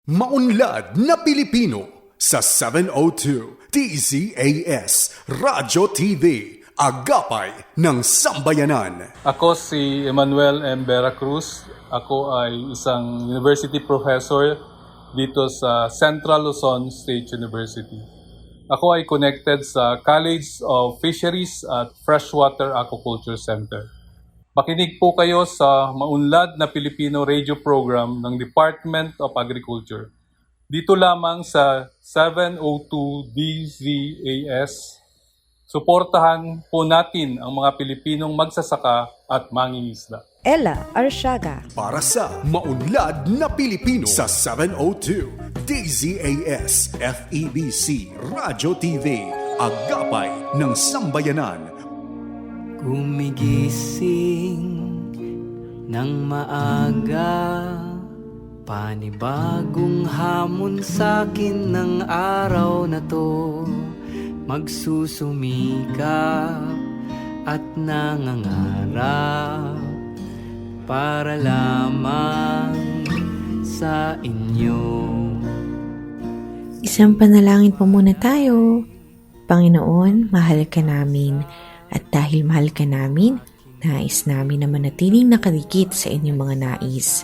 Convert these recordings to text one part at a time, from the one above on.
Maunlad na Pilipino sa 702 DZAS Radyo TV, Agapay ng Sambayanan. Ako si Emmanuel M. Vera Cruz. Ako ay isang university professor dito sa Central Luzon State University. Ako ay connected sa College of Fisheries at Freshwater Aquaculture Center. Makinig po kayo sa Maunlad na Pilipino radio program ng Department of Agriculture. Dito lamang sa 702 DZAS. Suportahan po natin ang mga Pilipinong magsasaka at mangingisda. Ella Arsiaga. Para sa Maunlad na Pilipino sa 702 DZAS FEBC Radyo TV, Agapay ng Sambayanan. Gumigising ng maaga, panibagong hamon sa'kin ng araw na to. Magsusumikap at nangangarap para lamang sa inyo. Isang panalangin po muna tayo. Panginoon, mahal ka namin. At dahil mahal ka namin, nais namin na manatiling nakadikit sa inyong mga nais.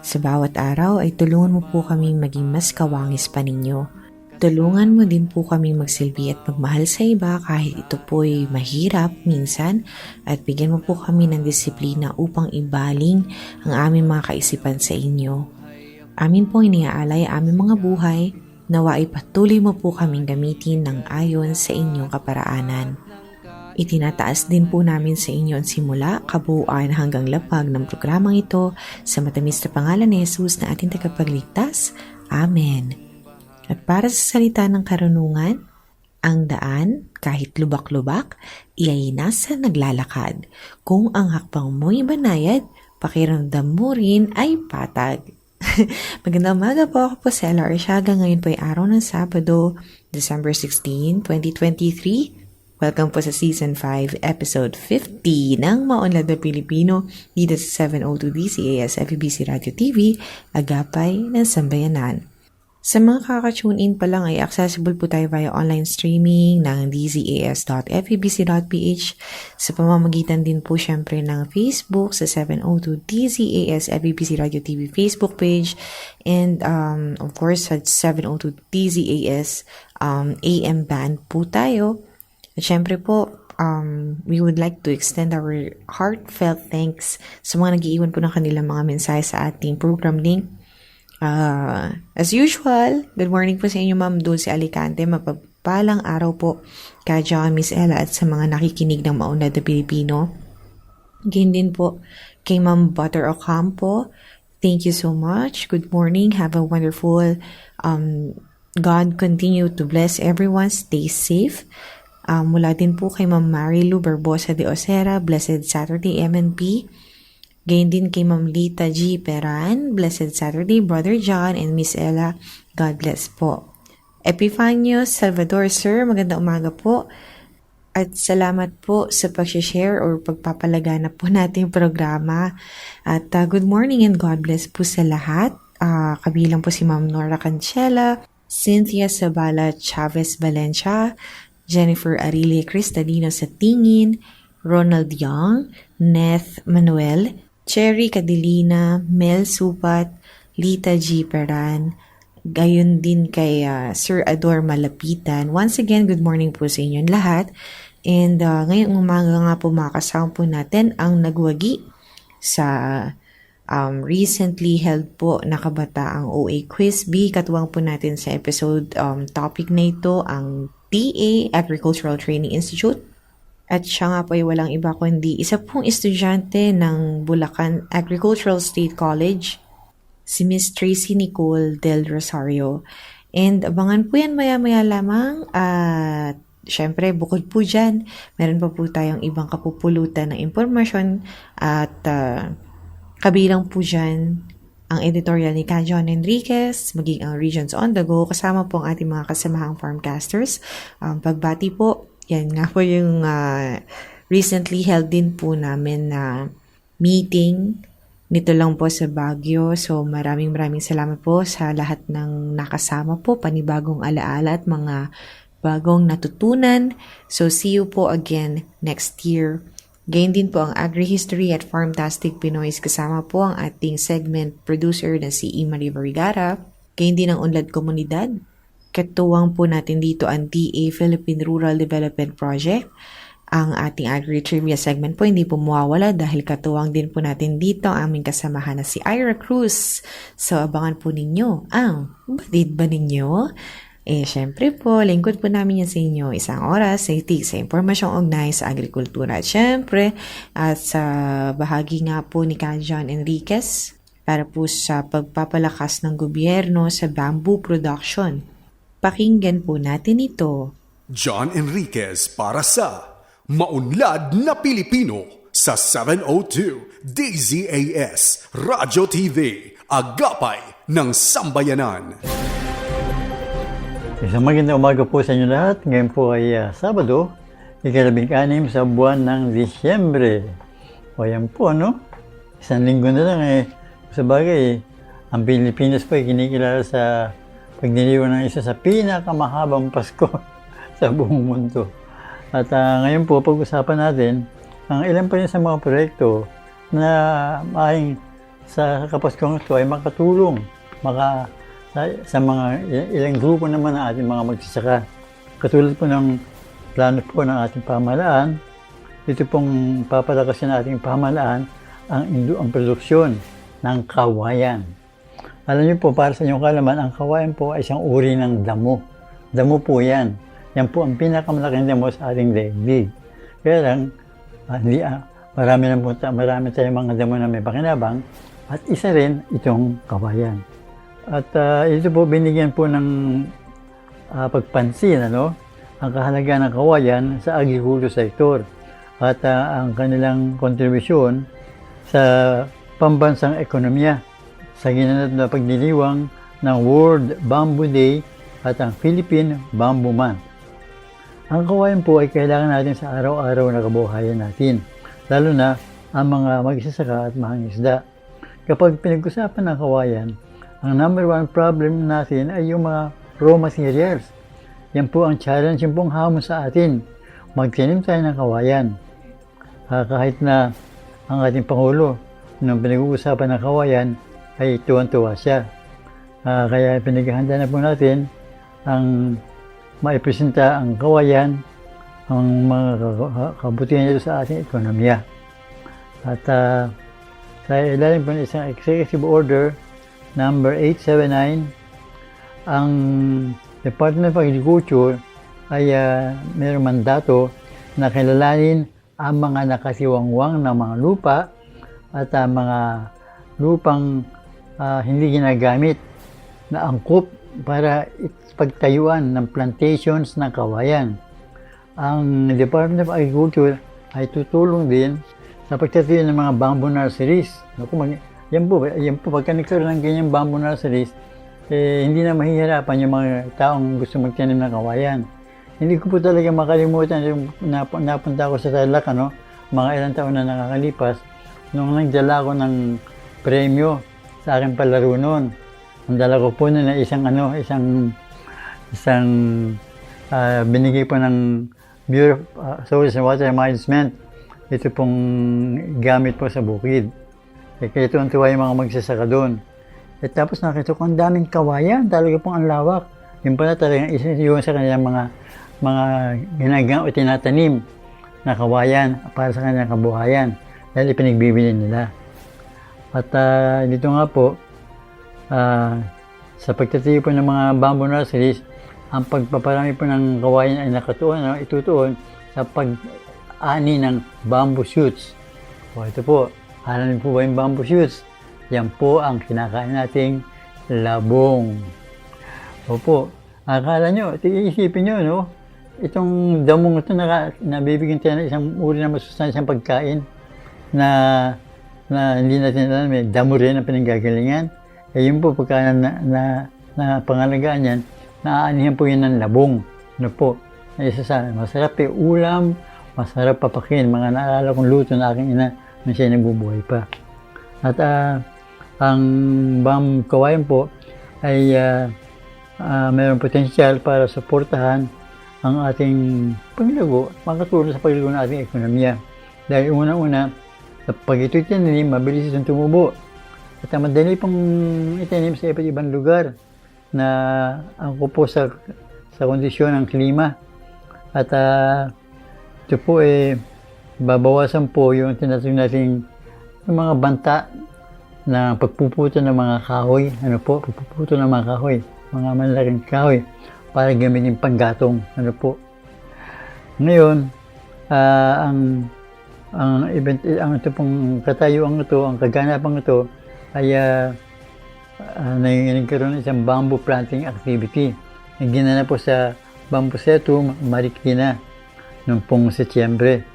Sa bawat araw ay tulungan mo po kaming maging mas kawangis pa ninyo. Tulungan mo din po kaming magsilbi at magmahal sa iba kahit ito po'y mahirap minsan, at bigyan mo po kami ng disiplina upang ibaling ang aming mga kaisipan sa inyo. Amin pong iniaalay ang aming mga buhay, nawa ay patuloy mo po kaming gamitin ng ayon sa inyong kaparaanan. Itinataas din po namin sa inyo ang simula, kabuuan hanggang lapag ng programang ito sa matamis na pangalan ni Jesus na ating tagapagligtas. Amen. At para sa salita ng karunungan, ang daan, kahit lubak-lubak, iyay nasa naglalakad. Kung ang hakbang mo'y banayad, pakiramdam mo rin ay patag. Magandang umaga po, ako po si Ella Arsiaga. Ngayon po ay araw ng Sabado, December 16, 2023. Welcome po sa Season 5, Episode 50 ng Maunlad na Pilipino dito sa 702 DZAS FEBC Radio TV, Agapay ng Sambayanan. Sa mga kaka-tune in pa lang ay accessible po tayo via online streaming ng dzas.febc.ph, sa pamamagitan din po syempre ng Facebook sa 702 DZAS FEBC Radio TV Facebook page, and of course sa 702 DZAS AM band po tayo. At syempre po, we would like to extend our heartfelt thanks sa mga nag-iiwan po ng kanilang mga mensahe sa ating program link. As usual, good morning po sa inyo, Ma'am Dulce Alicante. Mapagpalang araw po kay John, Miss Ella, at sa mga nakikinig ng Maunlad na Pilipino. Again din po kay Ma'am Butter Ocampo. Thank you so much. Good morning. Have a wonderful God continue to bless everyone. Stay safe. Mula din po kay Ma'am Marilu Barbosa de Osera, Blessed Saturday MNP. Gayon din kay Ma'am Lita G. Peran, Blessed Saturday, Brother John and Miss Ella. God bless po. Epifanio Salvador, Sir, magandang umaga po. At salamat po sa pag-share or pagpapalaganap po nating programa. At good morning and God bless po sa lahat. Kabilang po si Ma'am Nora Cancela, Cynthia Sabala Chavez Valencia, Jennifer Arile Cristadino sa Tingin, Ronald Young, Neth Manuel, Cherry Cadilina, Mel Supat, Lita G. Peran, gayon din kay Sir Ador Malapitan. Once again, good morning po sa inyong lahat. And ngayong umaga nga po makasama po natin ang nagwagi sa recently held po na kabataang OA Quiz B. Katuwang po natin sa episode topic na ito ang DA Agricultural Training Institute. At siya nga po ay walang iba kundi isa pong estudyante ng Bulacan Agricultural State College, si Miss Tracy Nicole Del Rosario. And abangan po yan maya-maya lamang. At syempre, bukod po dyan, meron pa po tayong ibang kapupulutan ng impormasyon. At kabilang po dyan ang editorial ni John Enriquez, maging ang Regions on the Go, kasama po ang ating mga kasamahang farmcasters. Pagbati po, yan nga po yung recently held din po namin na meeting nito lang po sa Baguio. So maraming salamat po sa lahat ng nakasama po, panibagong alaala at mga bagong natutunan. So see you po again next year. Gayon din po ang Agri-History at Farmtastic Pinoys, kasama po ang ating segment producer na si Marie Vergara. Gayon din ang Unlad Komunidad. Katuwang po natin dito ang DA Philippine Rural Development Project. Ang ating Agri-Trivia segment po hindi po mawawala dahil katuwang din po natin dito ang aming kasamahan na si Ira Cruz. So abangan po ninyo ang Batid Ba Ninyo? Syempre po, lingkod po namin yan sa inyo isang oras sa itig sa impormasyong ugnay sa agrikultura. At syempre, at sa bahagi nga po ni John Enriquez para po sa pagpapalakas ng gobyerno sa bamboo production. Pakinggan po natin ito. John Enriquez para sa Maunlad na Pilipino sa 702 DZAS Radyo TV, Agapay ng Sambayanan. Isang magandang umaga po sa inyo lahat. Ngayon po ay Sabado, 16 sa buwan ng Disyembre. O yan po, ano? Isang linggo na lang Sa bagay, ang Pilipinas po ay kinikilala sa pagdiriwang ng isa sa pinakamahabang Pasko sa buong mundo. At ngayon po, pag-usapan natin ang ilan pa rin sa mga proyekto na maaaring sa Kapaskong ito ay makatulong sa mga ilang grupo naman ng ating mga magsasaka. Katulad po ng plano po ng ating pamahalaan, ito pong papalakasin ng ating pamahalaan ang produksyon ng kawayan. Alam niyo po, para sa inyong kaalaman, ang kawayan po ay isang uri ng damo. Damo po yan. Yan po ang pinakamalaking damo sa ating daigdig. Kaya lang, marami tayong mga damo na may pakinabang at isa rin itong kawayan. At ito po binigyan po ng pagpansin, ang kahalagahan ng kawayan sa agriculture sector at ang kanilang kontribusyon sa pambansang ekonomiya sa ginanap na pagdiriwang ng World Bamboo Day at ang Philippine Bamboo Month. Ang kawayan po ay kailangan natin sa araw-araw na kabuhayan natin, lalo na ang mga magsasaka at mangingisda. Kapag pinag-usapan ng kawayan, ang number one problem natin ay yung mga raw materials. Yan po ang challenge, yung pong hamon sa atin. Magtanim tayo ng kawayan. Kahit na ang ating Pangulo, nung pinag-uusapan ng kawayan, ay tuwan-tuwa siya. Kaya pinaghahanda na po natin ang maipresenta ang kawayan, ang mga kabutihan nito sa ating ekonomiya. At sa ilalim po ng isang executive order number 879, ang Department of Agriculture ay mayroong mandato na kilalanin ang mga nakasiwangwang na mga lupa at mga lupang hindi ginagamit na angkop para pagtayuan ng plantations ng kawayan. Ang Department of Agriculture ay tutulong din sa pagtatayo ng mga bamboo nurseries. Yan po, pagka nagkaroon ng ganyang bamboo nurseries, hindi na mahihirapan yung mga taong gusto magtanim ng kawayan. Hindi ko po talaga makalimutan yung napunta ko sa Tarlac, mga ilang taon na nakakalipas, nung nagdala ko ng premyo sa aking palaro noon. Ang dala ko po na isang binigay po ng Bureau of Soils and Water Management. Ito pong gamit po sa bukid. Kaya tuwan-tuwa yung mga magsasaka doon. Tapos nakita ko ang daming kawayan, talaga pong ang lawak. Yung pala talagang isa yun sa kanilang mga ginagang o tinatanim na kawayan para sa kanilang kabuhayan. Dahil ipinagbibili nila. At dito nga po, sa pagtatayo po ng mga bamboo nurseries, ang pagpaparami po ng kawayan ay nakatuon, itutuon sa pag-ani ng bamboo shoots. Ito po, alam niyo po ba yung bamboo shoots? Yan po ang kinakain nating labong. Opo, akala nyo, isipin nyo, itong damong ito nabibigyan tayo ng isang uri na masustansyang pagkain na hindi natin alam, damo rin ang pinanggagalingan. Yun po, pagka na pangalagaan yan, naaanihan po yun ng labong. Isa sa masarap ulam, masarap papakin. Mga naalala kong luto na aking ina na siya nabubuhay pa. At ang kawayan po ay mayroong potensyal para suportahan ang ating paglago, makatulong sa paglago ng ating ekonomiya. Dahil unang-una, pag ito'y tinanim, mabilis itong tumubo. At madali pong itanim sa iba't ibang lugar na angko po sa kondisyon ng klima. At ito po babawasan po yung tinatawag nating mga banta na pagpuputo ng mga kahoy, pagpuputo ng mga kahoy, mga malalaking kahoy para gamitin panggatong, Ngayon, ang ito pong katayuan ito, ang kaganapan ito ay nagkaroon ng isang bamboo planting activity na ginanap po sa Bambusetum, Marikina noong pong Setyembre.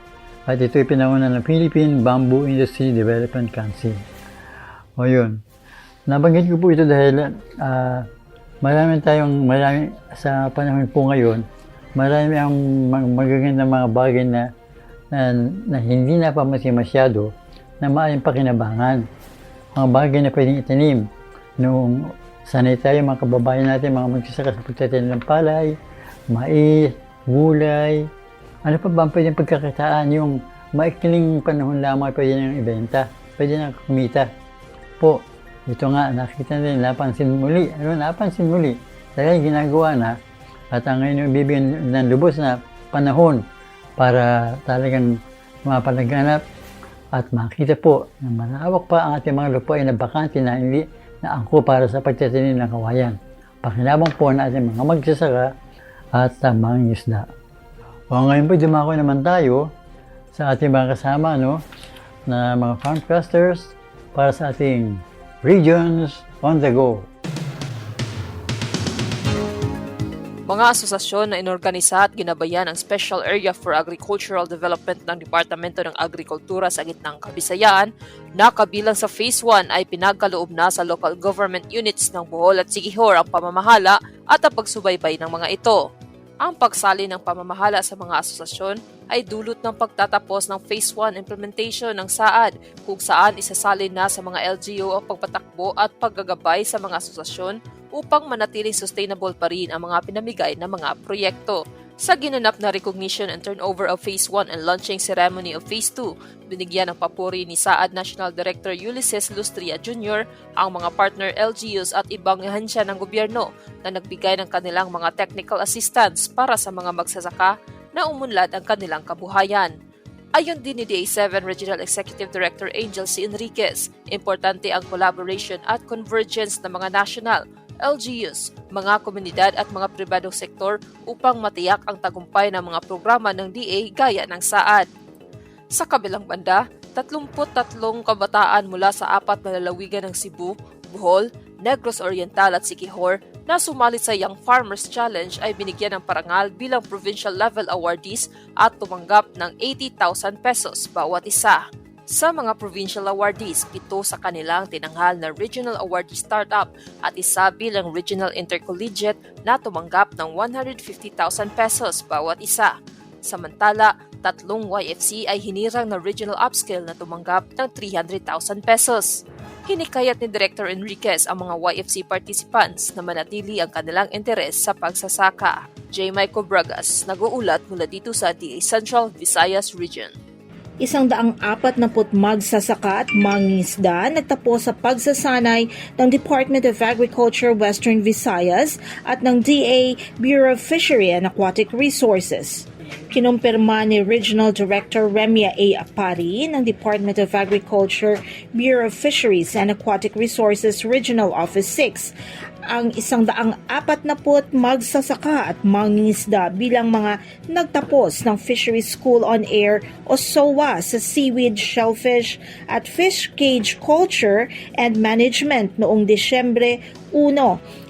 At ito ay pinauna ng Philippine Bamboo Industry Development Council. O yun. Nabanggit ko po ito dahil marami sa panahon po ngayon, marami ang magagandang mga bagay na hindi napapansin masyado na maaaring pakinabangan. Mga bagay na pwedeng itanim. Noong sanay tayo, mga kababayan natin, mga magsasaka sa pagtatanim ng palay, mais, gulay, ano pa ba ang pwedeng pagkakitaan? Yung maikling panahon lamang pwede nang ibenta, pwede nang kumita. Po, ito nga, nakita natin, napansin muli. Napansin muli. Talagang ginagawa na at ngayon yung bibigyan ng lubos na panahon para talagang mapalaganap at makita po na malawak pa ang ating mga lupa ay nabakante na hindi na angko para sa pagtatanim ng kawayan. Pakinabang po ng ating mga magsasaka at mga isda. O ngayon po, dumako naman tayo sa ating mga kasama na mga farmcasters para sa ating Regions on the Go. Mga asosasyon na inorganisa at ginabayan ang Special Area for Agricultural Development ng Departamento ng Agrikultura sa gitnang Kabisayaan na kabilang sa Phase 1 ay pinagkaloob na sa local government units ng Bohol at Siquijor ang pamamahala at ang pagsubaybay ng mga ito. Ang pagsali ng pamamahala sa mga asosasyon ay dulot ng pagtatapos ng Phase 1 implementation ng SAAD kung saan isasali na sa mga LGU ang pagpatakbo at paggagabay sa mga asosasyon upang manatiling sustainable pa rin ang mga pinamigay na mga proyekto. Sa ginanap na recognition and turnover of Phase 1 and launching ceremony of Phase 2, binigyan ng papuri ni SAAD National Director Ulysses Lustria Jr. ang mga partner LGUs at ibang ahensya ng gobyerno na nagbigay ng kanilang mga technical assistance para sa mga magsasaka na umunlad ang kanilang kabuhayan. Ayon din ni DA7 Regional Executive Director Angel C. Enriquez, importante ang collaboration at convergence ng mga national, LGUs, mga komunidad at mga pribadong sektor upang matiyak ang tagumpay ng mga programa ng DA gaya ng SAAD. Sa kabilang banda, 33 kabataan mula sa 4 na lalawigan ng Cebu, Bohol, Negros Oriental at Siquijor na sumali sa Young Farmers Challenge ay binigyan ng parangal bilang provincial level awardees at tumanggap ng 80,000 pesos bawat isa. Sa mga provincial awardees, 7 sa kanilang tinanghal na regional awardee startup at isa bilang regional intercollegiate na tumanggap ng 150,000 pesos bawat isa. Samantala, 3 YFC ay hinirang na regional upscale na tumanggap ng 300,000 pesos. Hinikayat ni Director Enriquez ang mga YFC participants na manatili ang kanilang interes sa pagsasaka. J. Michael Bragas, nag-uulat mula dito sa DA Central Visayas Region. 140 magsasaka at mangingisda nagtapos sa pagsasanay ng Department of Agriculture Western Visayas at ng DA Bureau of Fishery and Aquatic Resources. Kinumpirma ni Regional Director Remia A. Apari ng Department of Agriculture Bureau of Fisheries and Aquatic Resources Regional Office 6 ang 140 magsasaka at mangingisda bilang mga nagtapos ng Fishery School on Air o SOA sa Seaweed, Shellfish at Fish Cage Culture and Management noong Disyembre 1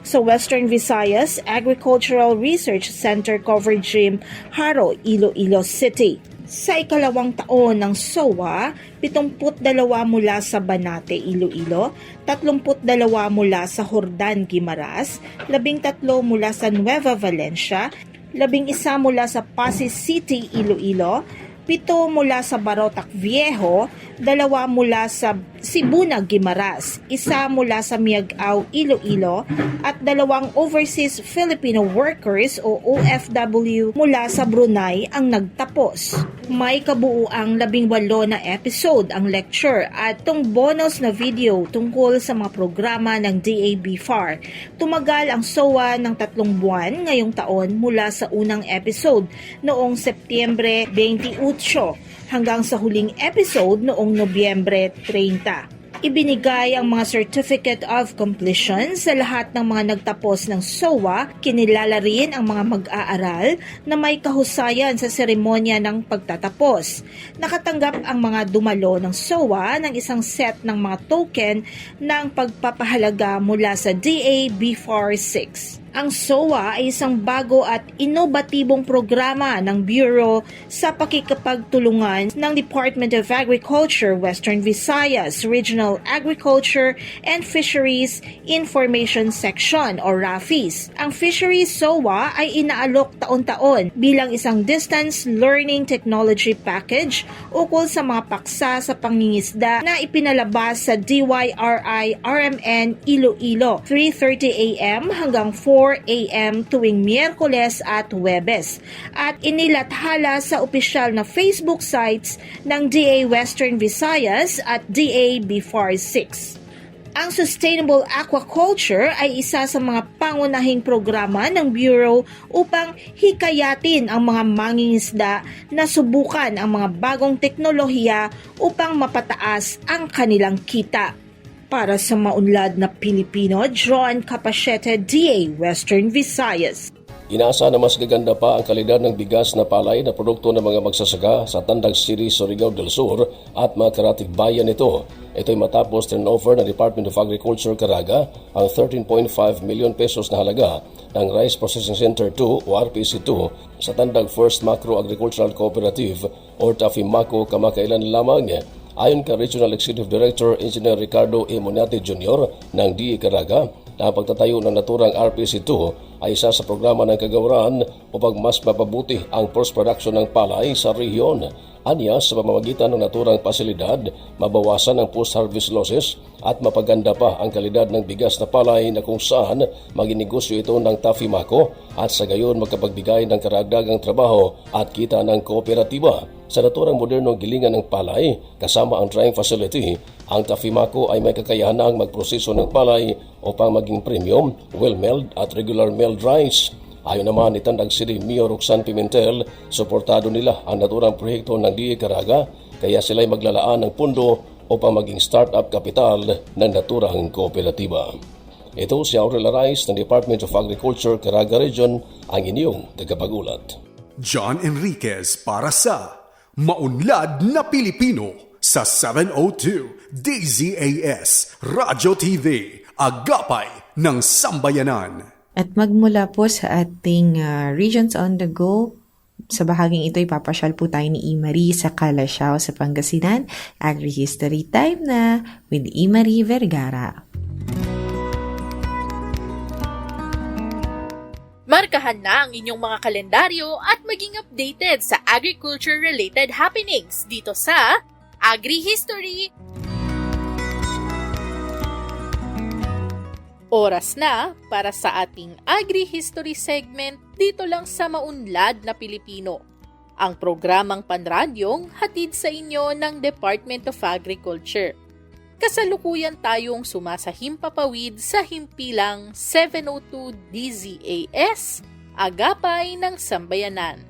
sa Western Visayas Agricultural Research Center Covered Gym, Haro, Iloilo City. Sa ikalawang taon ng SOA, 72 mula sa Banate, Iloilo, 32 mula sa Hordan, Guimaras, 13 mula sa Nueva Valencia, 11 mula sa Pasig City, Iloilo, 7 mula sa Barotac Viejo, 2 mula sa si Bunag Gimaras, isa mula sa Miagao, Iloilo, at 2 overseas Filipino workers o OFW mula sa Brunei ang nagtapos. May kabuuang 18 na episode ang lecture at tong bonus na video tungkol sa mga programa ng DABFAR. Tumagal ang SOA ng 3 buwan ngayong taon mula sa unang episode noong Setyembre 28 hanggang sa huling episode noong Nobyembre 30. Ibinigay ang mga Certificate of Completion sa lahat ng mga nagtapos ng SOA. Kinilala rin ang mga mag-aaral na may kahusayan sa seremonya ng pagtatapos. Nakatanggap ang mga dumalo ng SOA ng isang set ng mga token ng pagpapahalaga mula sa DABFAR 6. Ang SOA ay isang bago at inobatibong programa ng Bureau sa pakikipagtulungan ng Department of Agriculture, Western Visayas Regional Agriculture and Fisheries Information Section o RAFIS. Ang Fisheries SOA ay inaalok taon-taon bilang isang distance learning technology package ukol sa mga paksa sa pangingisda na ipinalabas sa DYRI-RMN Iloilo 3:30 a.m. hanggang 4 a.m. tuwing Miyerkules at Huwebes at inilathala sa opisyal na Facebook sites ng DA Western Visayas at DABFAR 6. Ang Sustainable Aquaculture ay isa sa mga pangunahing programa ng Bureau upang hikayatin ang mga mangingisda na subukan ang mga bagong teknolohiya upang mapataas ang kanilang kita. Para sa maunlad na Pilipino, John Capachete, DA Western Visayas. Inaasa na mas gaganda pa ang kalidad ng bigas na palay na produkto ng mga magsasaka sa Tandag City, Surigao del Sur at mga karatig bayan nito. Ito'y matapos turnover ng Department of Agriculture Caraga ang 13.5 million pesos na halaga ng Rice Processing Center 2 o RPC2 sa Tandag First Macro Agricultural Cooperative o TAFIMACO kamakailan lamang. Ayon kay Regional Executive Director Engineer Ricardo E. Monate Jr. ng DA Caraga, na ang pagtatayo ng naturang RPC2 ay isa sa programa ng kagawaran upang mas mapabuti ang post-production ng palay sa rehiyon. Anya, sa pamamagitan ng naturang pasilidad, mabawasan ang post-harvest losses at mapaganda pa ang kalidad ng bigas na palay na kung saan maginegosyo ito ng TAFIMACO at sa gayon magkapagbigay ng karagdagang trabaho at kita ng kooperatiba. Sa naturang modernong gilingan ng palay, kasama ang drying facility, ang TAFIMACO ay may kakayahanang magproseso ng palay upang maging premium, well-milled at regular milled rice. Ayon naman ni Tandag City Mayor Roxanne Pimentel, suportado nila ang naturang proyekto ng DA Caraga, kaya sila'y maglalaan ng pundo upang maging start-up kapital ng naturang kooperatiba. Ito si Aurel Arais ng Department of Agriculture, Caraga Region, ang inyong tagapagulat. John Enriquez para sa Maunlad na Pilipino sa 702 DZAS Radyo TV, Agapay ng Sambayanan. At magmula po sa ating Regions on the Go, sa bahaging ito ipapasyal po tayo ni Imari sa Calasiao sa Pangasinan. Agri-History Time na with Imari Vergara. Markahan na ang inyong mga kalendaryo at maging updated sa agriculture-related happenings dito sa Agri-History. Oras na para sa ating Agri-History segment dito lang sa Maunlad na Pilipino. Ang programang panradyong hatid sa inyo ng Department of Agriculture. Kasalukuyan tayong sumasahimpapawid sa himpilang 702 DZAS, Agapay ng Sambayanan.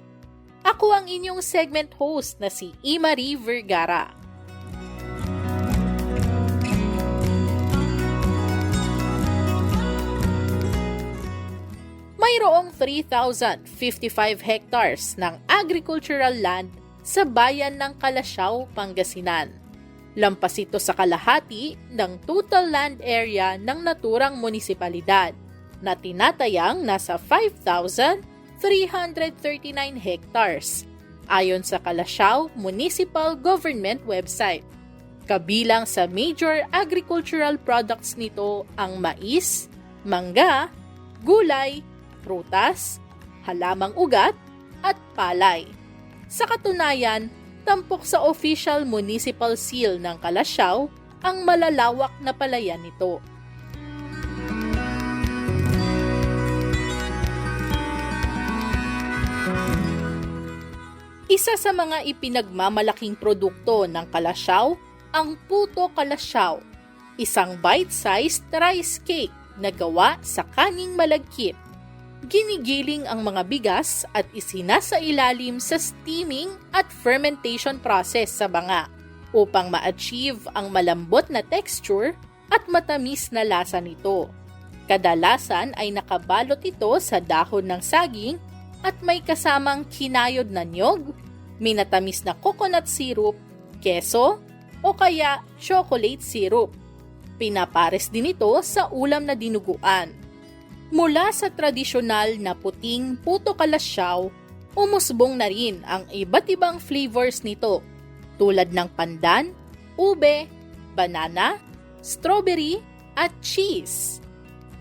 Ako ang inyong segment host na si Imari Vergara. Mayroong 3,055 hectares ng agricultural land sa bayan ng Calasiao, Pangasinan. Lampas ito sa kalahati ng total land area ng naturang munisipalidad na tinatayang nasa 5,339 hectares ayon sa Calasiao Municipal Government website. Kabilang sa major agricultural products nito ang mais, mangga, gulay, prutas, halamang ugat, at palay. Sa katunayan, tampok sa official municipal seal ng Calasiao ang malalawak na palayan nito. Isa sa mga ipinagmamalaking produkto ng kalasyaw, ang puto kalasyaw, isang bite-sized rice cake na gawa sa kaning malagkit. Ginigiling ang mga bigas at isinasailalim sa steaming at fermentation process sa banga upang ma-achieve ang malambot na texture at matamis na lasa nito. Kadalasan ay nakabalot ito sa dahon ng saging at may kasamang kinayod na niyog, minatamis na coconut syrup, keso, o kaya chocolate syrup. Pinapares din ito sa ulam na dinuguan. Mula sa tradisyonal na puting puto kalasyaw, umusbong na rin ang iba't ibang flavors nito tulad ng pandan, ube, banana, strawberry, at cheese.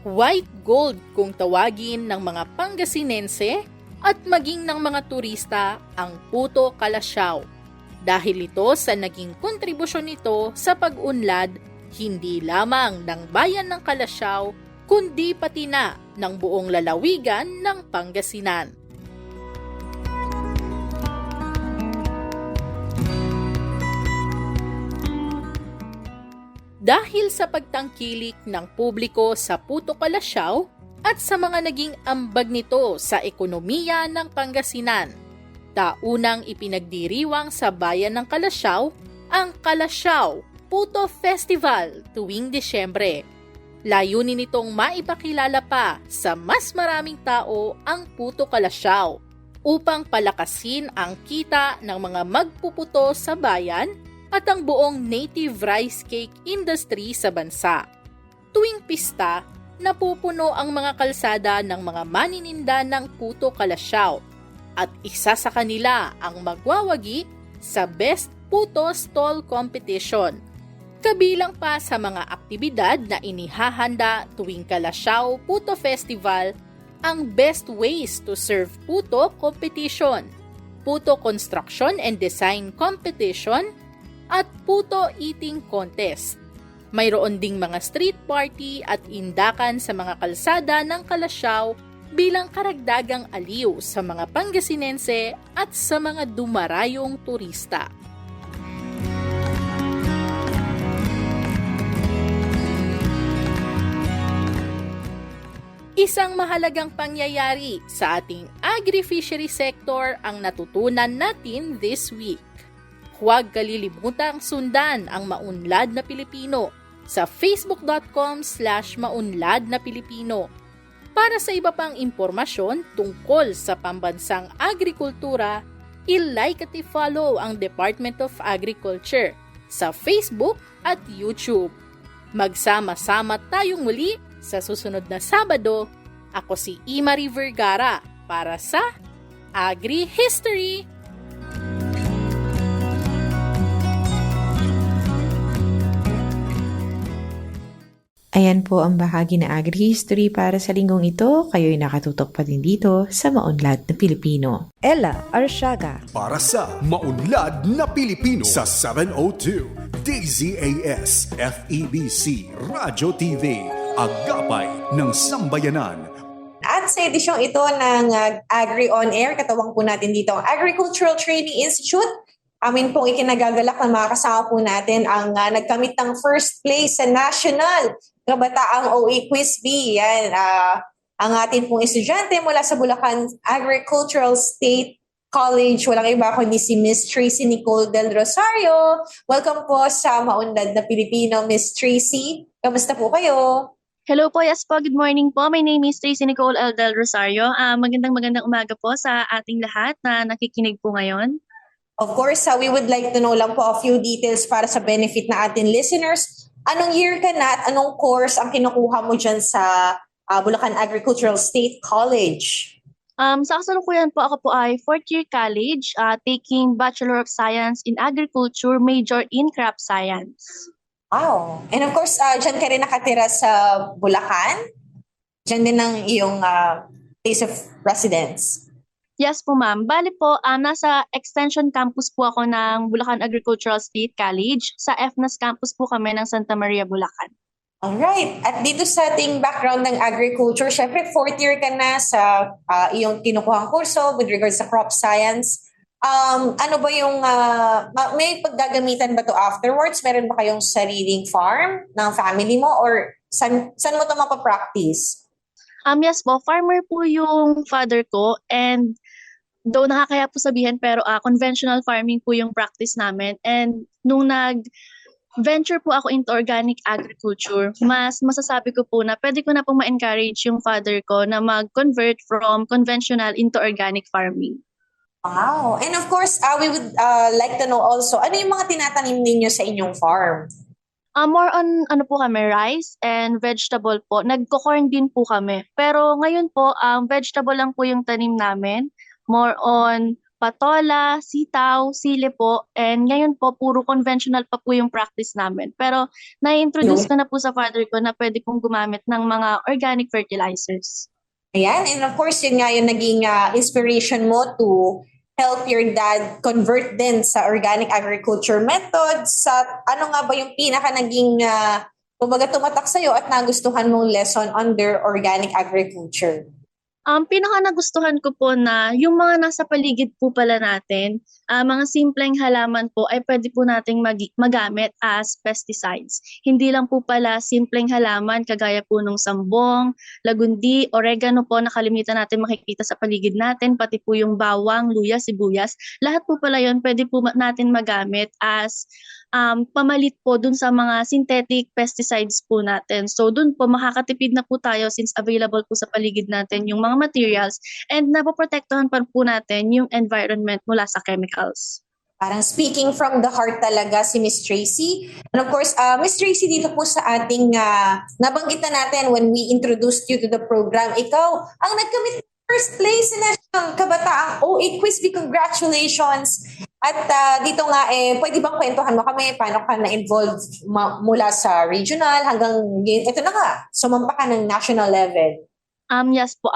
White gold kung tawagin ng mga Pangasinense at maging ng mga turista ang puto kalasyaw. Dahil ito sa naging kontribusyon nito sa pag-unlad hindi lamang ng bayan ng Kalasyaw kundi pati na ng buong lalawigan ng Pangasinan. Dahil sa pagtangkilik ng publiko sa puto kalasyaw at sa mga naging ambag nito sa ekonomiya ng Pangasinan, taunang ipinagdiriwang sa bayan ng Kalasyaw ang Kalasyaw Puto Festival tuwing Disyembre. Layunin nitong maipakilala pa sa mas maraming tao ang puto kalasyaw upang palakasin ang kita ng mga magpuputo sa bayan at ang buong native rice cake industry sa bansa. Tuwing pista, napupuno ang mga kalsada ng mga manininda ng puto kalasyaw at isa sa kanila ang magwawagi sa Best Puto Stall Competition. Kabilang pa sa mga aktibidad na inihahanda tuwing Kalasyaw Puto Festival ang Best Ways to Serve Puto Competition, Puto Construction and Design Competition, at Puto Eating Contest. Mayroon ding mga street party at indakan sa mga kalsada ng Kalasyaw bilang karagdagang aliw sa mga Pangasinense at sa mga dumarayong turista. Isang mahalagang pangyayari sa ating agri-fishery sector ang natutunan natin this week. Huwag kalilimutang sundan ang Maunlad na Pilipino sa facebook.com/maunladnapilipino para sa iba pang impormasyon tungkol sa pambansang agrikultura. I-like at i-follow ang Department of Agriculture sa Facebook at YouTube. Magsama-sama tayong muli sa susunod na Sabado. Ako si Imari Vergara para sa Agri History. Ayan po ang bahagi na Agri-History para sa linggong ito. Kayo'y nakatutok pa din dito sa Maunlad na Pilipino. Ella Arsiaga. Para sa Maunlad na Pilipino sa 702 DZAS FEBC Radio TV, Agapay ng Sambayanan. At sa edisyong ito ng Agri On Air, katawang po natin dito ang Agricultural Training Institute. Amin pong ikinagagalak ng mga kasama po natin ang nagkamit ng first place sa National Kabataang OA Quiz B. Yan, ang atin pong estudyante mula sa Bulacan Agricultural State College. Walang iba kundi si Miss Tracy Nicole Del Rosario. Welcome po sa Maunlad na Pilipino, Miss Tracy. Kamusta po kayo? Hello po, yes po. Good morning po. My name is Tracy Nicole L. Del Rosario. Magandang umaga po sa ating lahat na nakikinig po ngayon. Of course, we would like to know lang po a few details para sa benefit na ating listeners. Anong year ka na at anong course ang kinukuha mo dyan sa Bulacan Agricultural State College? Sa kasalukuyan po, ako po ay 4th year college, taking Bachelor of Science in Agriculture, major in Crop Science. Wow. And of course, dyan ka rin nakatira sa Bulacan? Dyan din ang iyong place of residence? Yes po ma'am. Bali po, nasa Extension Campus po ako ng Bulacan Agricultural State College. Sa FNAS Campus po kami ng Santa Maria, Bulacan. Alright. At dito sa ating background ng agriculture, syempre fourth year ka na sa iyong kinukuhang kurso with regards sa crop science. Ano ba yung, may paggagamitan ba to afterwards? Meron ba kayong sariling farm ng family mo or san mo to mapapractice? Yes po, farmer po yung father ko and though nakakaya po sabihin pero conventional farming po yung practice namin. And nung venture po ako into organic agriculture, mas masasabi ko po na pwede ko na po ma-encourage yung father ko na mag-convert from conventional into organic farming. Wow. And of course, we would like to know also, ano yung mga tinatanim ninyo sa inyong farm? More on po kami, rice and vegetable po. Nagko-corn din po kami. Pero ngayon po, vegetable lang po yung tanim namin. More on patola, sitaw, sili po. And ngayon po, puro conventional pa po yung practice namin. Pero na-introduce ko na po sa father ko na pwede pong gumamit ng mga organic fertilizers. Ayan. And of course, yun nga yung naging inspiration mo to help your dad convert din sa organic agriculture methods. Sa ano nga ba yung pinaka naging kumbaga tumatak sa'yo at nagustuhan mong lesson under organic agriculture? Pinaka nagustuhan ko po na yung mga nasa paligid po pala natin, mga simpleng halaman po ay pwede po nating magamit as pesticides. Hindi lang po pala simpleng halaman kagaya po ng sambong, lagundi, oregano po na kalimitan natin makikita sa paligid natin, pati po yung bawang, luya, sibuyas. Lahat po pala yun pwede po natin magamit as pamalit po dun sa mga synthetic pesticides po natin. So dun po makakatipid na po tayo since available po sa paligid natin yung mga materials and napoprotektuhan pa po natin yung environment mula sa chemicals. Parang speaking from the heart talaga si Miss Tracy. And of course, Miss Tracy, dito po sa ating nabanggit na natin when we introduced you to the program, ikaw ang nagkamit first place sa National Kabataang OA Quiz. Congratulations! At dito nga, pwede bang kwentuhan mo kami paano ka na-involved mula sa regional hanggang, ito na ka, sumampa ka ng national level? Yes po.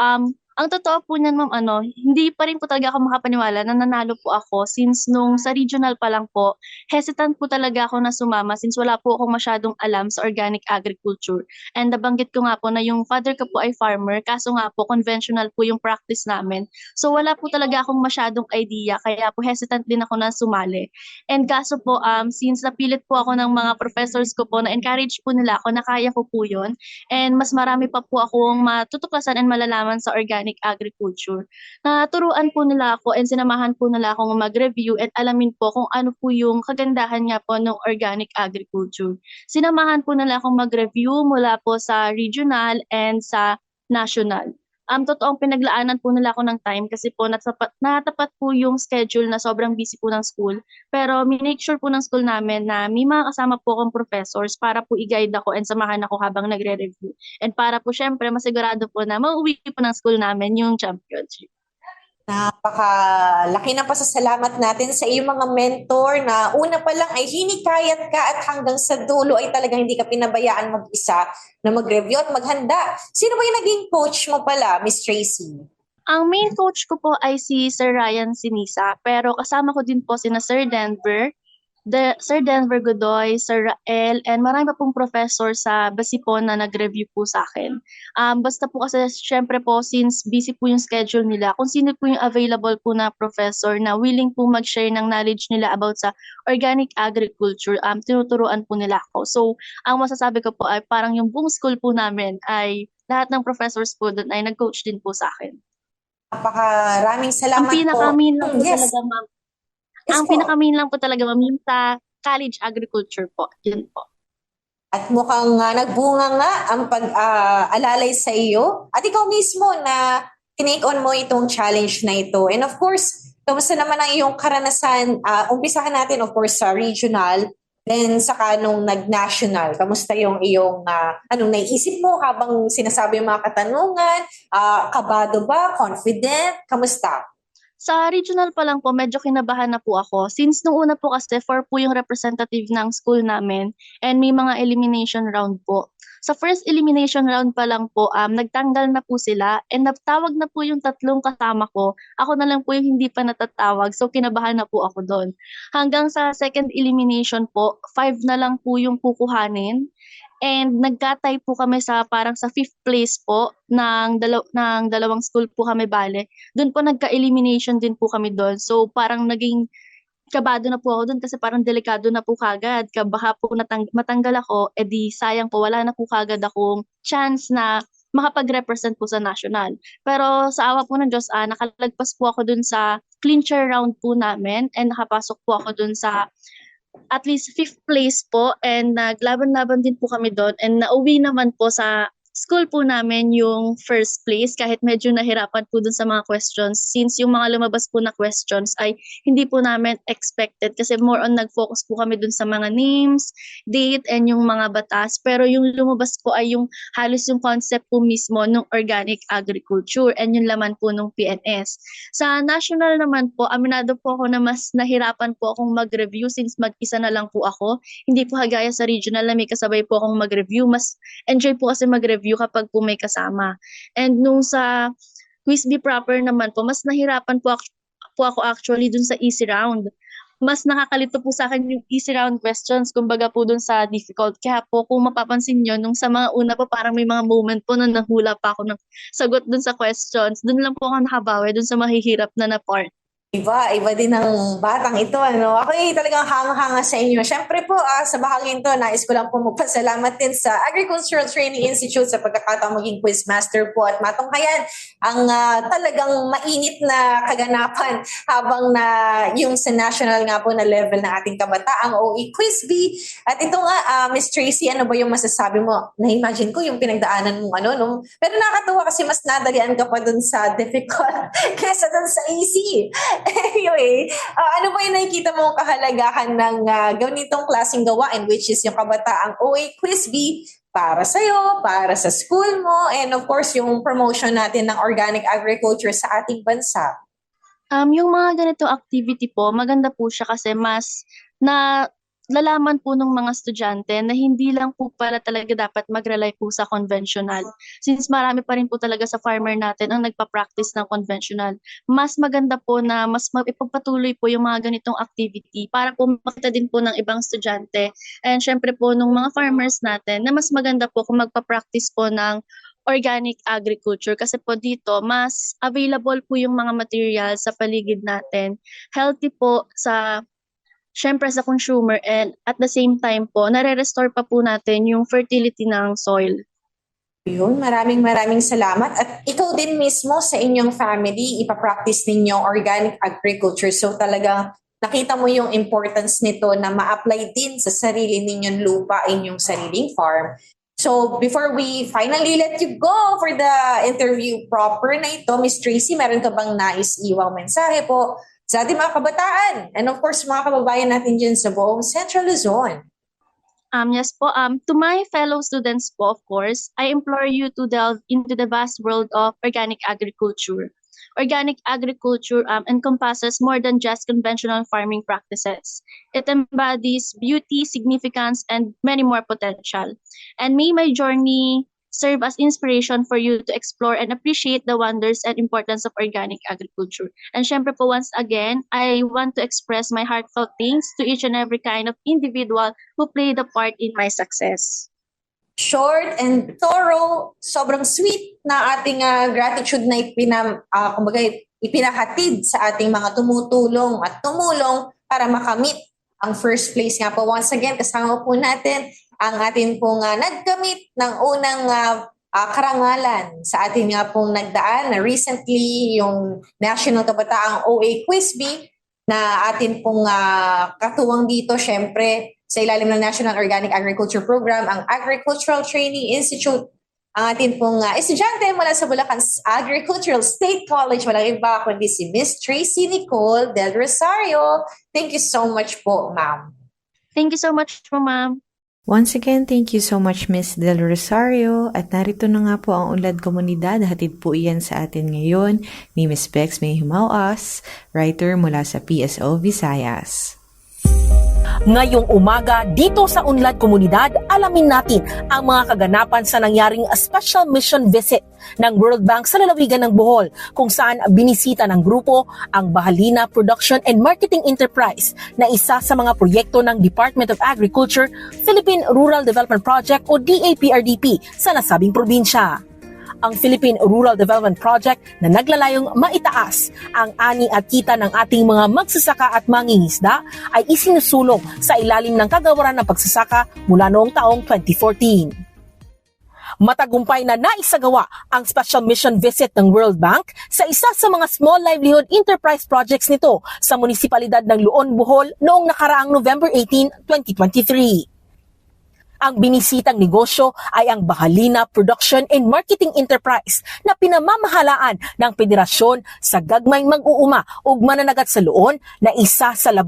Ang totoo po niyan, ma'am, hindi pa rin po talaga ako makapaniwala na nanalo po ako since nung sa regional pa lang po, hesitant po talaga ako na sumama since wala po akong masyadong alam sa organic agriculture. And nabanggit ko nga po na yung father ko po ay farmer, kaso nga po conventional po yung practice namin. So wala po talaga akong masyadong idea, kaya po hesitant din ako na sumali. And kaso po, since napilit po ako ng mga professors ko po, na-encourage po nila ako na kaya ko po yun. And mas marami pa po akong matutuklasan and malalaman sa organic agriculture. Naturuan po nila ako and sinamahan po nila akong mag-review at alamin po kung ano po yung kagandahan nga po ng organic agriculture. Sinamahan po nila akong mag-review mula po sa regional and sa national. Totoong pinaglaanan po nila ako ng time kasi po natapat po yung schedule na sobrang busy po ng school. Pero minake sure po ng school namin na may mga kasama po akong professors para po i-guide ako and samahan ako habang nagre-review. And para po syempre masigurado po na mauwi po ng school namin yung championship. Napakalaki ng pasasalamat natin sa iyong mga mentor na una pa lang ay hinikayat ka at hanggang sa dulo ay talagang hindi ka pinabayaan mag-isa na mag-review at maghanda. Sino ba yung naging coach mo pala, Miss Tracy? Ang main coach ko po ay si Sir Ryan Sinisa, pero kasama ko din po sina Sir Denver Godoy, Sir Rael, and marami pa pong professor sa Basipon na nag-review po sa akin. Basta po kasi syempre po since busy po yung schedule nila, kung sino po yung available po na professor na willing po mag-share ng knowledge nila about sa organic agriculture, tinuturuan po nila ako. So, ang masasabi ko po ay parang yung buong school po namin ay lahat ng professors po doon ay nag-coach din po sa akin. Napakaraming salamat ang pinaka-main po. Lang po talaga, ma'am. Ang pinaka-main lang po talaga, ma'am, yung sa college agriculture po. Yun po. At mukhang nagbunga nga ang pag-alalay sa iyo. At ikaw mismo na tinake on mo itong challenge na ito. And of course, kamusta naman ang iyong karanasan? Umpisahan natin of course sa regional, then saka nung nag-national. Kamusta yung iyong, anong naiisip mo habang sinasabi yung mga katanungan? Kabado ba? Confident? Kamusta? Sa regional pa lang po, medyo kinabahan na po ako. Since nung una po kasi 4 po yung representative ng school namin and may mga elimination round po. Sa first elimination round pa lang po, nagtanggal na po sila and natawag na po yung 3 kasama ko. Ako na lang po yung hindi pa natatawag, so kinabahan na po ako doon. Hanggang sa second elimination po, 5 na lang po yung kukuhanin. And nagkatay po kami sa parang sa 5th place po ng dalawang school po kami bale. Doon po nagka-elimination din po kami doon. So parang naging kabado na po ako doon kasi parang delikado na po kagad. Baka po matanggal ako, edi sayang po, wala na po kagad akong chance na makapag-represent po sa national. Pero sa awa po ng Diyos, nakalagpas po ako doon sa clincher round po namin and nakapasok po ako doon sa at least 5th place po and naglaban-laban din po kami doon and nauwi naman po sa school po namin yung first place kahit medyo nahirapan po dun sa mga questions since yung mga lumabas po na questions ay hindi po namin expected kasi more on nag-focus po kami dun sa mga names, date, and yung mga batas. Pero yung lumabas po ay yung halos yung concept po mismo ng organic agriculture and yung laman po ng PNS. Sa national naman po, aminado po ako na mas nahirapan po akong mag-review since mag-isa na lang po ako. Hindi po kagaya sa regional na may kasabay po akong mag-review. Mas enjoy po kasi mag-review kapag po may kasama. And nung sa quiz B proper naman po, mas nahirapan po ako actually dun sa easy round. Mas nakakalito po sa akin yung easy round questions, kumbaga po dun sa difficult. Kaya po kung mapapansin nyo, nung sa mga una po parang may mga moment po na nahula pa ako ng sagot dun sa questions. Dun lang po ako nakabawi, dun sa mahihirap na part. Iba din ang batang ito, ano? Ako talagang hanga-hanga sa inyo. Siyempre po, sa bahaging ito, nais ko lang po magpasalamat din sa Agricultural Training Institute sa pagkakataong maging quizmaster po at matunghayan ang talagang mainit na kaganapan habang na yung sa national nga po na level ng ating kabataang OE Quiz B. At ito nga, Miss Tracy, ano ba yung masasabi mo? Na-imagine ko yung pinagdaanan mong no? Pero nakakatuwa kasi mas nadalian ka pa dun sa difficult kesa dun sa easy. Anyway, ano ba yung nakikita mong kahalagahan ng ganitong klaseng gawain which is yung kabataang OA Quiz B para sa'yo, para sa school mo, and of course yung promotion natin ng organic agriculture sa ating bansa? Yung mga ganitong activity po, maganda po siya kasi mas lalaman po ng mga estudyante na hindi lang po pala talaga dapat mag-rely po sa conventional. Since marami pa rin po talaga sa farmer natin ang nagpa-practice ng conventional. Mas maganda po na mas ipagpatuloy po yung mga ganitong activity para po makita din po ng ibang estudyante. And syempre po nung mga farmers natin na mas maganda po kung magpa-practice po ng organic agriculture kasi po dito mas available po yung mga materials sa paligid natin. Healthy po syempre sa consumer and at the same time po, nare-restore pa po natin yung fertility ng soil. Yun, maraming salamat. At ikaw din mismo sa inyong family, ipapractice ninyo organic agriculture. So talagang nakita mo yung importance nito na ma-apply din sa sarili ninyong lupa, inyong sariling farm. So before we finally let you go for the interview proper na ito, Miss Tracy, meron ka bang nais iwang mensahe po sa ating mga kabataan and of course mga kababayan natin dyan sa buong Central Luzon? Yes po. To my fellow students po, of course, I implore you to delve into the vast world of organic agriculture. Organic agriculture encompasses more than just conventional farming practices. It embodies beauty, significance, and many more potential. And may my journey serve as inspiration for you to explore and appreciate the wonders and importance of organic agriculture. And syempre po, once again, I want to express my heartfelt thanks to each and every kind of individual who played a part in my success. Short and thorough, sobrang sweet na ating gratitude na ipinahatid sa ating mga tumutulong at tumulong para makamit ang first place nga po. Once again, kasama po natin ang atin pong nagkamit ng unang karangalan sa atin nga pong nagdaan na recently yung National Kabataang OA Quiz B na atin pong katuwang dito syempre sa ilalim ng National Organic Agriculture Program, ang Agricultural Training Institute. Ang atin pong estudyante mula sa Bulacan Agricultural State College, walang iba kundi si Miss Tracy Nicole Del Rosario. Thank you so much po, ma'am. Thank you so much po, ma'am. Once again, thank you so much, Miss Del Rosario. At narito na nga po ang Unlad Komunidad. Hatid po iyan sa atin ngayon ni Miss Bex May Himawas, writer mula sa PSO Visayas. Ngayong umaga dito sa Unlad Komunidad, alamin natin ang mga kaganapan sa nangyaring special mission visit ng World Bank sa lalawigan ng Bohol, kung saan binisita ng grupo ang Bahalina Production and Marketing Enterprise na isa sa mga proyekto ng Department of Agriculture, Philippine Rural Development Project o DAPRDP sa nasabing probinsya. Ang Philippine Rural Development Project na naglalayong maitaas ang ani at kita ng ating mga magsasaka at mangingisda ay isinusulong sa ilalim ng kagawaran ng pagsasaka mula noong taong 2014. Matagumpay na naisagawa ang special mission visit ng World Bank sa isa sa mga small livelihood enterprise projects nito sa munisipalidad ng Luon, Bohol noong nakaraang November 18, 2023. Ang binisitang negosyo ay ang Bahalina Production and Marketing Enterprise na pinamamahalaan ng Federasyon sa Gagmayng Mag-uuma ug Mananagat sa Luon na isa sa 12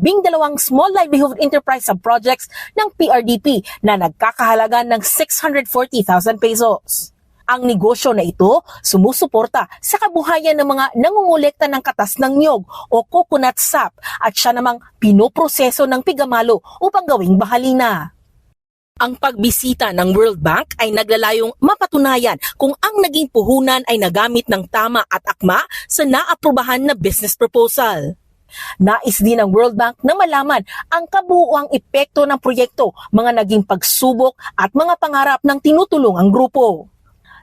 small livelihood enterprise sub-projects ng PRDP na nagkakahalaga ng 640,000 pesos. Ang negosyo na ito sumusuporta sa kabuhayan ng mga nangungulekta ng katas ng niyog o coconut sap at siya namang pinoproseso ng pigamalo upang gawing bahalina. Ang pagbisita ng World Bank ay naglalayong mapatunayan kung ang naging puhunan ay nagamit ng tama at akma sa naaprubahan na business proposal. Nais din ng World Bank na malaman ang kabuuang epekto ng proyekto, mga naging pagsubok at mga pangarap ng tinutulungang grupo.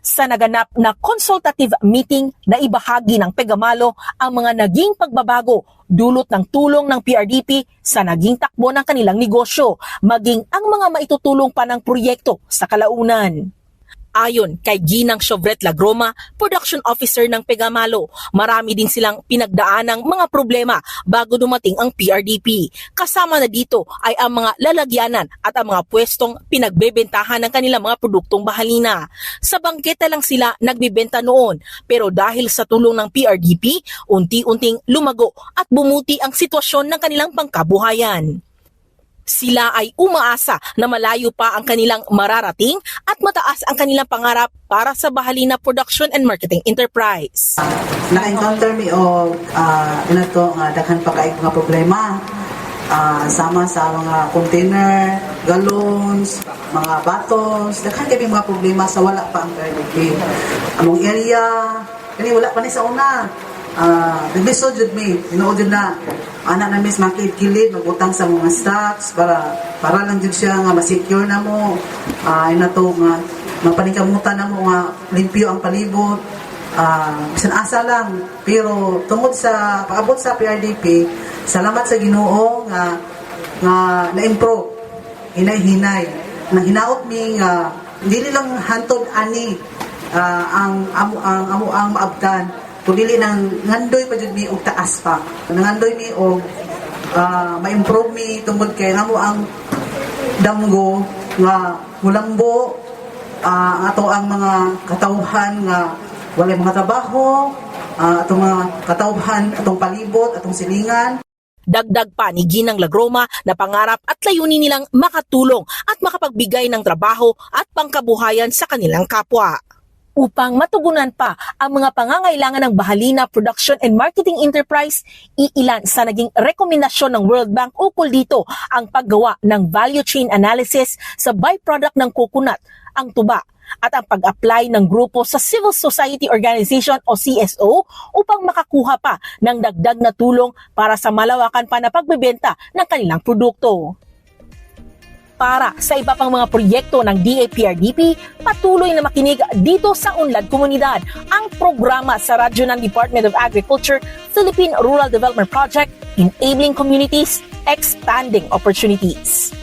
Sa naganap na consultative meeting na ibahagi ng Pegamalo ang mga naging pagbabago dulot ng tulong ng PRDP sa naging takbo ng kanilang negosyo, maging ang mga maitutulong pa ng proyekto sa kalaunan. Ayon kay Ginang Chevret Lagroma, Production Officer ng Pegamalo, marami din silang pinagdaanang mga problema bago dumating ang PRDP. Kasama na dito ay ang mga lalagyanan at ang mga pwestong pinagbebentahan ng kanilang mga produktong bahalina. Sa bangketa lang sila nagbebenta noon, pero dahil sa tulong ng PRDP, unti-unting lumago at bumuti ang sitwasyon ng kanilang pangkabuhayan. Sila ay umaasa na malayo pa ang kanilang mararating at mataas ang kanilang pangarap para sa Bahalina Production and Marketing Enterprise. Na-encounter mi o daghan pa kaig mga problema sama sa mga container, galons, mga batos, daghan kay mga problema sa wala pa ang PRDP. Among area, kani wala pa ni sa una. Nagbiso jud mi, tinuod jud na anak na mis makikilid magutang sa mga stocks para lang jud siya nga ma-secure na mo ina to nga mapaningkamutan na mo nga limpyo ang palibot, bisan asa lang, pero tungod sa pag-abot sa PRDP, salamat sa Ginoo nga na-improve hinay-hinay nang hinaot mi nga dili lang hantod ani ang maabtan, dili nang ngandoy pa jud mi og taas pa. Nangandoy mi og ma-improve mi tungod kay namo ang damgo nga mulambo ato ang mga katawhan nga walay mga trabaho, atong mga katawhan atong palibot, atong silingan. Dagdag pa ni Ginang Lagroma na pangarap at layunin nilang makatulong at makapagbigay ng trabaho at pangkabuhayan sa kanilang kapwa. Upang matugunan pa ang mga pangangailangan ng Bahalina Production and Marketing Enterprise, iilan sa naging rekomendasyon ng World Bank ukol dito ang paggawa ng value chain analysis sa byproduct ng coconut, ang tuba, at ang pag-apply ng grupo sa Civil Society Organization o CSO upang makakuha pa ng dagdag na tulong para sa malawakan pa na pagbebenta ng kanilang produkto. Para sa iba pang mga proyekto ng DAPRDP, patuloy na makinig dito sa Unlad Komunidad, ang programa sa radyo ng Department of Agriculture, Philippine Rural Development Project, Enabling Communities, Expanding Opportunities.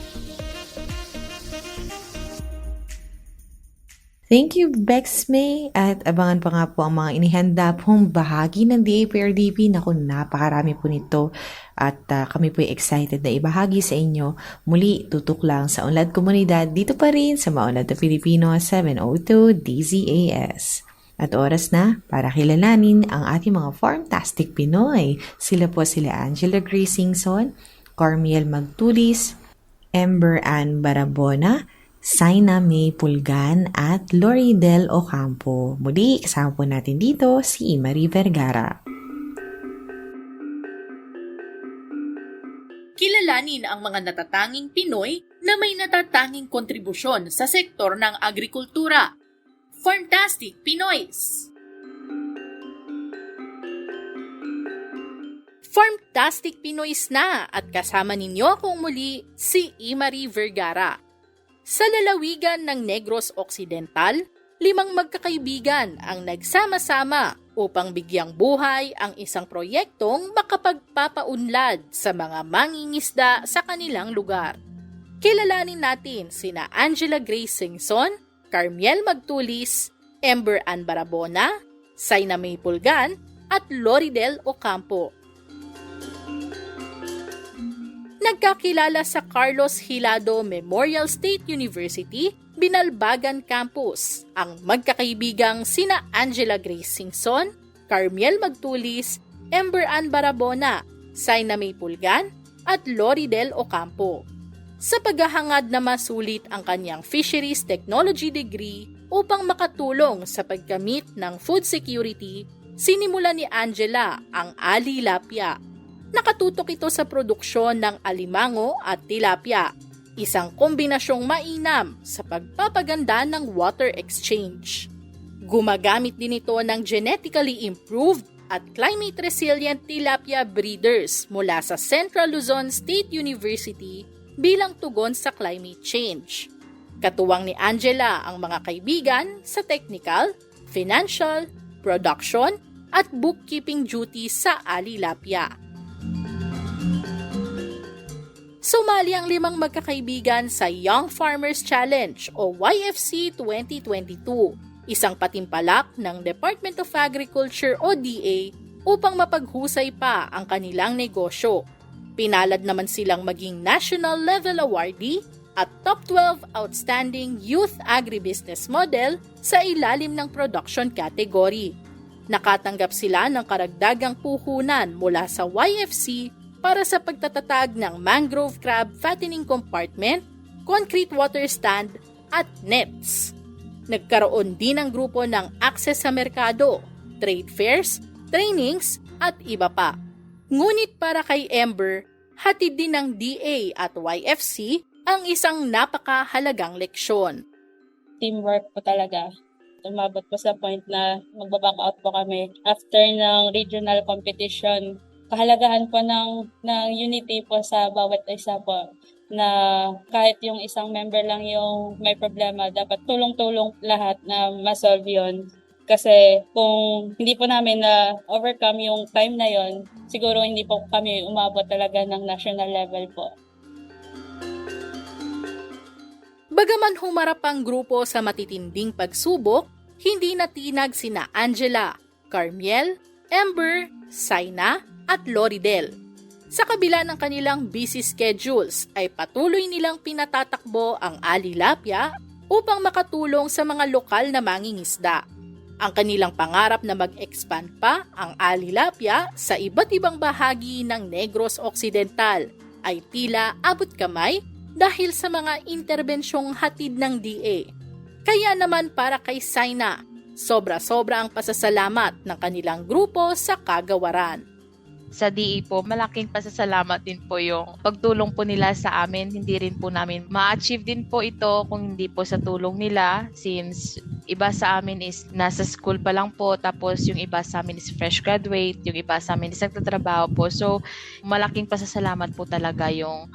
Thank you, Bex May. At abangan pa nga po ang mga inihanda pong bahagi ng DAPRDP. Naku, napakarami po nito. At kami po excited na ibahagi sa inyo. Muli, tutok lang sa Unlad Komunidad. Dito pa rin sa Maunlad na Pilipino 702 DZAS. At oras na para kilalanin ang ating mga Farmtastic Pinoy. Sila Angela Grace Singson, Carmiel Magtulis, Ember Ann Barabona, Saina May Pulgan at Loridel Ocampo. Muli, kasama po natin dito si Marie Vergara. Kilalanin kilalanin ang mga natatanging Pinoy na may natatanging kontribusyon sa sektor ng agrikultura. Farmtastic Pinoys! Farmtastic Pinoys na at kasama ninyo akong muli si Imari Vergara. Sa lalawigan ng Negros Occidental, 5 magkakaibigan ang nagsama-sama upang bigyang buhay ang isang proyektong makapagpapaunlad sa mga mangingisda sa kanilang lugar. Kilalanin natin sina Angela Grace Singson, Carmiel Magtulis, Ember Ann Barabona, Saina May Pulgan at Loridel Ocampo. Nagkakilala sa Carlos Hilado Memorial State University, Binalbagan Campus, ang magkakaibigang sina Angela Grace Singson, Carmiel Magtulis, Ember Ann Barabona, Saina May Pulgan, at Loridel Ocampo. Sa paghahangad na masulit ang kanyang Fisheries Technology degree upang makatulong sa pagkamit ng food security, sinimula ni Angela ang Ali Lapia. Nakatutok ito sa produksyon ng alimango at tilapia, isang kombinasyong mainam sa pagpapaganda ng water exchange. Gumagamit din ito ng genetically improved at climate-resilient tilapia breeders mula sa Central Luzon State University bilang tugon sa climate change. Katuwang ni Angela ang mga kaibigan sa technical, financial, production at bookkeeping duties sa Ali Lapia. Sumali ang 5 magkakaibigan sa Young Farmers Challenge o YFC 2022, isang patimpalak ng Department of Agriculture o DA upang mapaghusay pa ang kanilang negosyo. Pinalad naman silang maging National Level Awardee at Top 12 Outstanding Youth Agribusiness Model sa ilalim ng production category. Nakatanggap sila ng karagdagang puhunan mula sa YFC para sa pagtatatag ng mangrove crab fattening compartment, concrete water stand, at nets. Nagkaroon din ang grupo ng access sa merkado, trade fairs, trainings, at iba pa. Ngunit para kay Ember, hatid din ng DA at YFC ang isang napakahalagang leksyon. Teamwork po talaga. Umabot po sa point na magbaback out po kami after ng regional competition. Kahalagahan po ng unity po sa bawat isa po na kahit yung isang member lang yung may problema, dapat tulong-tulong lahat na masolve yun. Kasi kung hindi po namin na-overcome yung time na yon, siguro hindi po kami umabot talaga ng national level po. Bagaman humarap ang grupo sa matitinding pagsubok, hindi natinag sina Angela, Carmiel, Ember, Saina, at Loridel. Sa kabila ng kanilang busy schedules ay patuloy nilang pinatatakbo ang Ali Lapia upang makatulong sa mga lokal na mangingisda. Ang kanilang pangarap na mag-expand pa ang Ali Lapia sa iba't ibang bahagi ng Negros Occidental ay tila abot kamay dahil sa mga interbensyong hatid ng DA. Kaya naman para kay Saina, sobra-sobra ang pasasalamat ng kanilang grupo sa kagawaran. Sa DA po, malaking pasasalamat din po yung pagtulong po nila sa amin. Hindi rin po namin ma-achieve din po ito kung hindi po sa tulong nila, since iba sa amin is nasa school pa lang po, tapos yung iba sa amin is fresh graduate, yung iba sa amin is nagtatrabaho po. So, malaking pasasalamat po talaga yung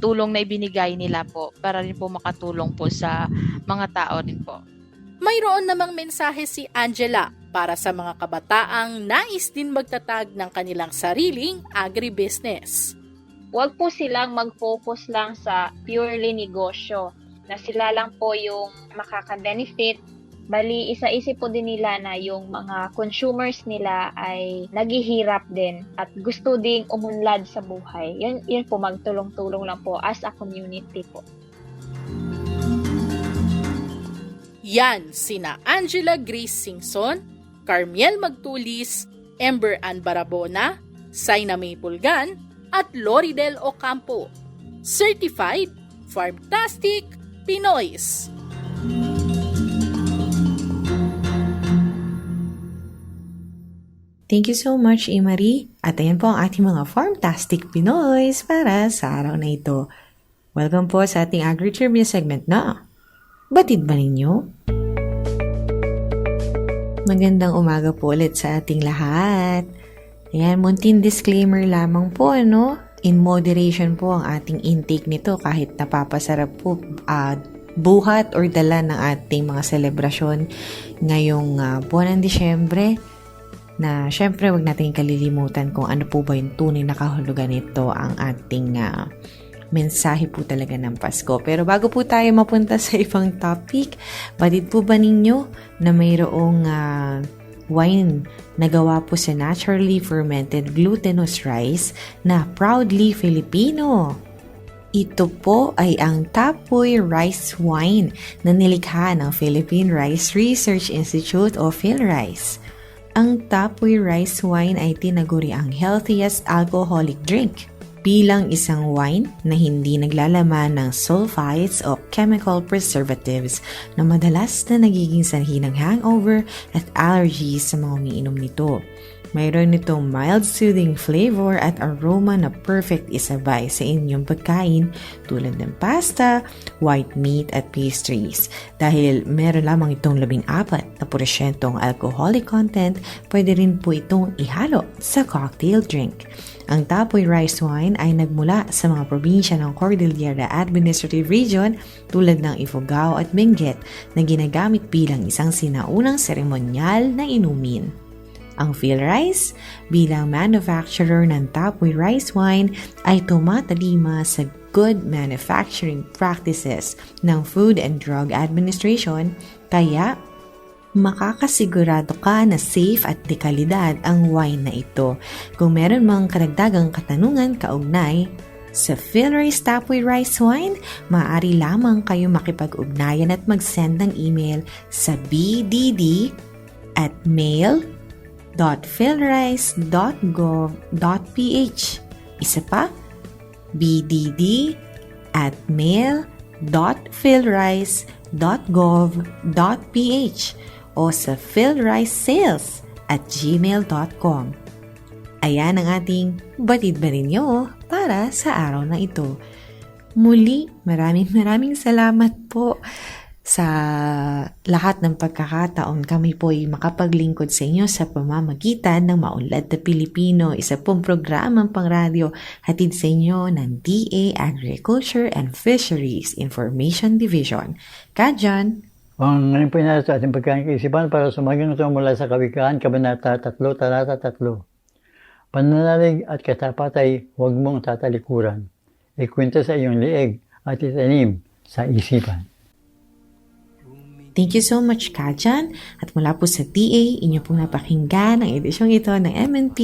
tulong na ibinigay nila po para rin po makatulong po sa mga tao din po. Mayroon namang mensahe si Angela para sa mga kabataang nais din magtatag ng kanilang sariling agribusiness. Huwag po silang mag-focus lang sa purely negosyo, na sila lang po yung makaka-benefit. Bali, isa-isip po din nila na yung mga consumers nila ay naghihirap din at gusto ding umunlad sa buhay. Yun po, magtulong-tulong lang po as a community po. Yan sina Angela Grace Singson, Carmiel Magtulis, Ember Ann Barabona, Saina May Pulgan, at Loridel Ocampo. Certified Farmtastic Pinoys. Thank you so much, Imari. At ayan po ang ating mga Farmtastic Pinoys para sa araw na ito. Welcome po sa ating Agri-Trivia segment na Batid ba ninyo? Magandang umaga po ulit sa ating lahat. Ayan, munting disclaimer lamang po, ano? In moderation po ang ating intake nito kahit napapasarap po buhat or dala ng ating mga selebrasyon ngayong buwan ng Disyembre. Na syempre wag natin kalilimutan kung ano po ba yung tunay na kahulugan nito ang ating mensahe po talaga ng Pasko. Pero bago po tayo mapunta sa ibang topic, batid po ba ninyo na mayroong wine na gawa po sa naturally fermented glutinous rice na proudly Filipino? Ito po ay ang Tapoy Rice Wine na nilikha ng Philippine Rice Research Institute o PhilRice. Ang Tapoy Rice Wine ay tinaguri ang healthiest alcoholic drink bilang isang wine na hindi naglalaman ng sulfites o chemical preservatives na madalas na nagiging sanhi ng hangover at allergies sa mga umiinom nito. Mayroon nitong mild soothing flavor at aroma na perfect isabay sa inyong pagkain tulad ng pasta, white meat at pastries. Dahil meron lamang itong 14% na alcoholic content, pwede rin po itong ihalo sa cocktail drink. Ang Tapoy Rice Wine ay nagmula sa mga probinsya ng Cordillera Administrative Region tulad ng Ifugao at Benguet na ginagamit bilang isang sinaunang seremonyal na inumin. Ang PhilRice, bilang manufacturer ng Tapoy Rice Wine, ay tumatalima sa good manufacturing practices ng Food and Drug Administration, kaya makakasigurado ka na safe at dekalidad ang wine na ito. Kung meron mang karagdagang katanungan kaugnay sa PhilRice Tapoy Rice Wine, maaari lamang kayo makipag-ugnayan at mag-send ng email sa bdd@mail.philrice.gov.ph. Isa pa, bdd@mail.philrice.gov.ph o sa philricesales@gmail.com. Ayan ang ating batid ba ninyo para sa araw na ito. Muli, maraming salamat po sa lahat ng pagkakataon kami po ay makapaglingkod sa inyo sa pamamagitan ng Maunlad na Pilipino, isa pong programang pangradyo hatid sa inyo ng DA Agriculture and Fisheries Information Division. Kajan! Ang ngayon po inalas sa ating pagkakaisipan para sumagang ito mula sa Kawikaan, Kabanata 3, Talata 3. Pananalig at katapat ay huwag mong tatalikuran. Ikwento sa iyong lieg at itanim sa isipan. Thank you so much, Kajan. At mula po sa DA, inyo pong napakinggan ang edisyong ito ng MNP.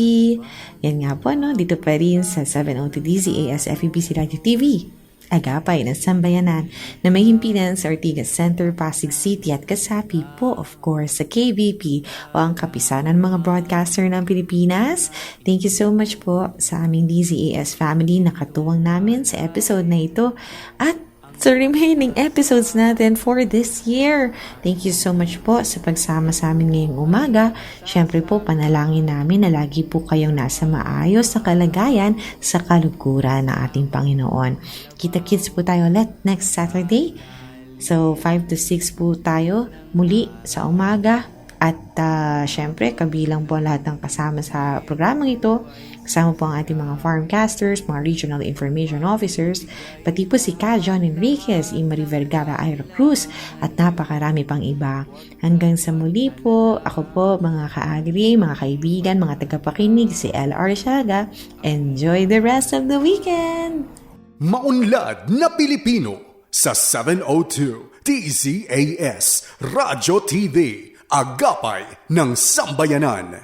Yan nga po, no? Dito pa rin sa 702 DZAS FEBC Radio TV. Agapay ng Sambayanan na may himpinan sa Ortigas Center, Pasig City at kasapi po of course sa KBP o ang kapisanan mga broadcaster ng Pilipinas. Thank you so much po sa aming DZAS family na katuwang namin sa episode na ito at sa remaining episodes natin for this year. Thank you so much po sa pagsama sa amin ngayong umaga. Siyempre po, panalangin namin na lagi po kayong nasa maayos na kalagayan sa kaluguran ng ating Panginoon. Kita-kits po tayo ulit next Saturday. So, 5 to 6 po tayo muli sa umaga. At syempre, kabilang po lahat ng kasama sa programang ito. Kasama po ang ating mga farmcasters, mga regional information officers, pati po si Ka John Enriquez, Imari Vergara, Ira Cruz, at napakarami pang iba. Hanggang sa muli po, ako po, mga kaagri, mga kaibigan, mga tagapakinig, si LR Siaga. Enjoy the rest of the weekend! Maunlad na Pilipino sa 702 DZAS Radyo TV. Agapay ng Sambayanan.